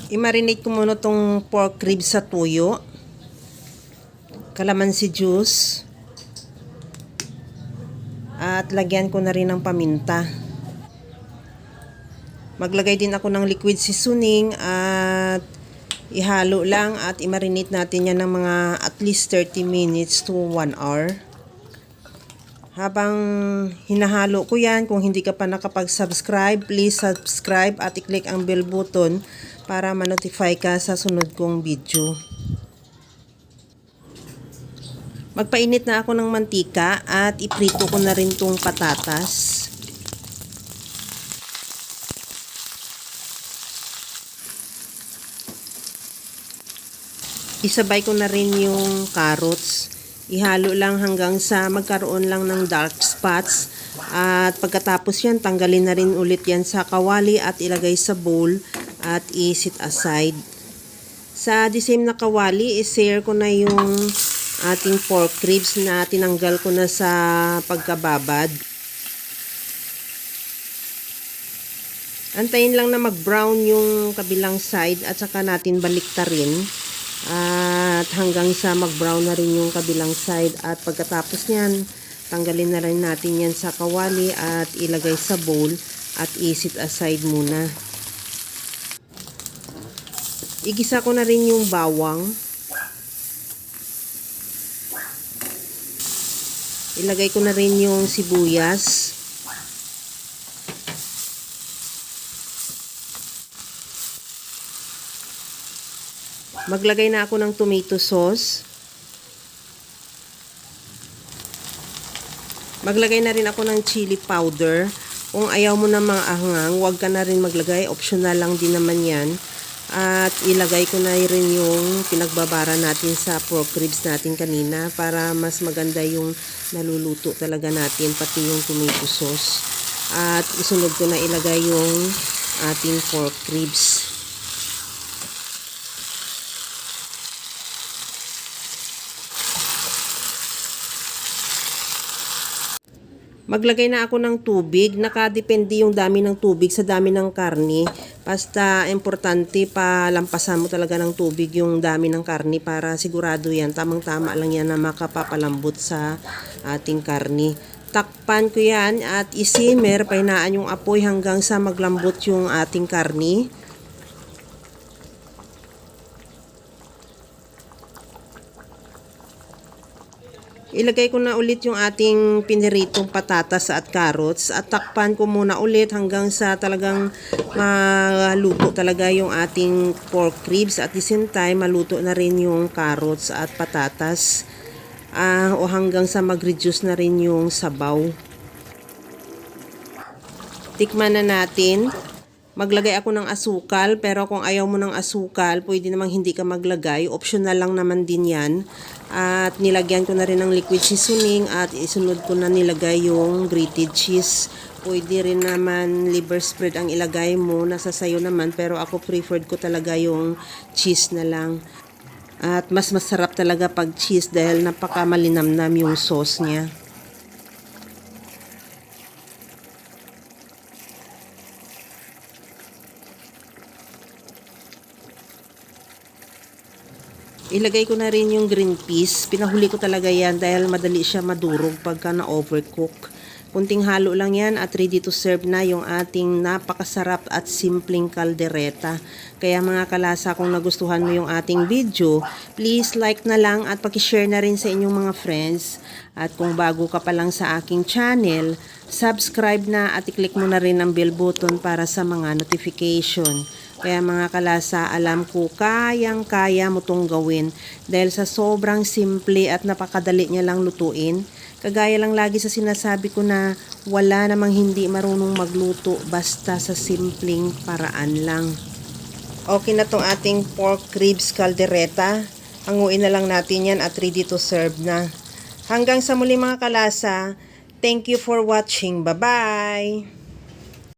I-marinate ko muna tong pork ribs sa tuyo, kalamansi juice, at lagyan ko na rin ng paminta. Maglagay din ako ng liquid seasoning at ihalo lang at i-marinate natin yan ng mga at least 30 minutes to 1 hour. Habang hinahalo ko yan, kung hindi ka pa nakapag-subscribe, please subscribe at i-click ang bell button para ma-notify ka sa sunod kong video. Magpainit na ako ng mantika at iprito ko na rin tong patatas. Isabay ko na rin yung carrots. Ihalo lang hanggang sa magkaroon lang ng dark spots. At pagkatapos yan, tanggalin na rin ulit yan sa kawali at ilagay sa bowl at i-set aside. Sa the same na kawali, i-share ko na yung ating pork ribs na tinanggal ko na sa pagkababad. Antayin lang na mag-brown yung kabilang side at saka natin baliktarin. At hanggang sa mag-brown na rin yung kabilang side. At pagkatapos nyan, tanggalin na rin natin yan sa kawali at ilagay sa bowl at i-set aside muna. Igisa ko na rin yung bawang. Ilagay ko na rin yung sibuyas. Maglagay na ako ng tomato sauce. Maglagay na rin ako ng chili powder. Kung ayaw mo na mga anghang, huwag ka na rin maglagay. Optional lang din naman yan. At ilagay ko na rin yung pinagbabara natin sa pork ribs natin kanina para mas maganda yung naluluto talaga natin, pati yung tomato sauce. At isunod ko na ilagay yung ating pork ribs. Maglagay na ako ng tubig. Nakadepende yung dami ng tubig sa dami ng karne. Basta importante palampasan mo talaga ng tubig yung dami ng karne para sigurado yan. Tamang-tama lang yan na makapapalambot sa ating karne. Takpan ko yan at isimmer, pahinaan yung apoy hanggang sa maglambot yung ating karne. Ilagay ko na ulit yung ating piniritong patatas at carrots at takpan ko muna ulit hanggang sa talagang maluto talaga yung ating pork ribs at the same time maluto na rin yung carrots at patatas o hanggang sa mag-reduce na rin yung sabaw. Tikman na natin. Maglagay ako ng asukal, pero kung ayaw mo ng asukal, pwede namang hindi ka maglagay. Optional lang naman din yan. At nilagyan ko na rin ng liquid seasoning at isunod ko na nilagay yung grated cheese. Pwede rin naman liver spread ang ilagay mo, nasa sayo naman, pero ako preferred ko talaga yung cheese na lang. At mas masarap talaga pag cheese dahil napaka malinamnam yung sauce niya. Ilagay ko na rin yung green peas. Pinahuli ko talaga yan dahil madali siya madurog pagka na-overcook. Kunting halo lang yan at ready to serve na yung ating napakasarap at simpleng kaldereta. Kaya mga kalasa, kung nagustuhan mo yung ating video, please like na lang at pakishare na rin sa inyong mga friends. At kung bago ka pa lang sa aking channel, subscribe na at i-click mo na rin ang bell button para sa mga notification. Kaya mga kalasa, alam ko kayang-kaya mo tong gawin dahil sa sobrang simple at napakadali niya lang lutuin. Kagaya lang lagi sa sinasabi ko na wala namang hindi marunong magluto basta sa simpleng paraan lang. Okay na tong ating pork ribs caldereta. Hanguin na lang natin yan at ready to serve na. Hanggang sa muli mga kalasa, thank you for watching. Bye-bye!